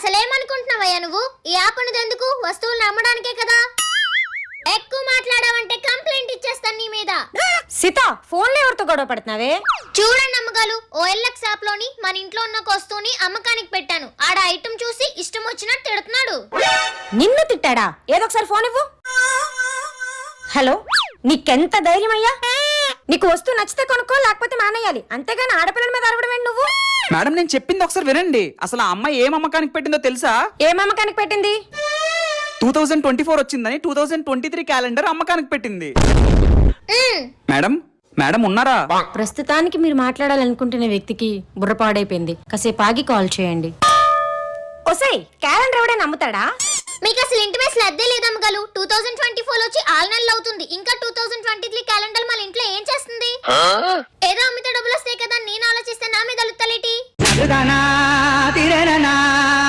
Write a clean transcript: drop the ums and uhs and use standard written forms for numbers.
అసలేమనుకుంటున్నావయ్యా నువ్వు? ఈ యాప్ అనేది ఎందుకు? వస్తువులు నమ్మడానికే కదా. ఎక్కువ మాట్లాడావంటే కంప్లైంట్ ఇచ్చేస్తాను నీ మీద. సీత, ఫోన్లో ఎవరితో గొడవ పడుతున్నావే? చూడండి అమ్మగారు, OLX యాప్ లోని మన ఇంట్లో ఉన్న ఒక వస్తువుని అమ్మకానికి పెట్టాను. ఆడ ఐటమ్ చూసి ఇష్టం వచ్చినట్టు తిడుతున్నాడు. నిన్ను తిట్టాడా? ఏదో ఒకసారి ఫోన్ ఇవ్వు. హలో, నీకెంత ధైర్యం అయ్యా? నీకు వస్తువు నచ్చితే కొనుక్కో, లేకపోతే మానేయాలి. అంతేగాని ఆడపిల్లల మీద అరవడం ఏంటి నువ్వు? మేడం, నేను చెప్పింది ఒకసారి వినండి. అసలు ఆ అమ్మాయి ఏం అమ్మకానికి పెట్టిందో తెలుసా? ఏం అమ్మకానికి పెట్టింది? 2024 వచ్చిందని 2023 క్యాలెండర్ అమ్మకానికి పెట్టింది. మేడం మేడం ఉన్నారా? ప్రస్తుతానికి మీరు మాట్లాడాలనుకుంటున్న వ్యక్తికి బుర్ర పాడైపోయింది. కాసేపు ఆగి కాల్ చేయండి. ఒసేయ్, క్యాలెండర్ ఎవడైనా నమ్ముతాడా? మీకు అసలు ఇంటిమేషన్ అద్దే లేదమ్మగారు. 2024 వచ్చి 6 నెలలు అవుతుంది. ఇంకా 2023 క్యాలెండర్ మన ఇంట్లో ఏం చేస్తుంది? ఏదో అమ్మితే డబ్బులు వస్తాయి కదా నేను ఆలోచిస్తే నా మీద అలుగుతలేటి.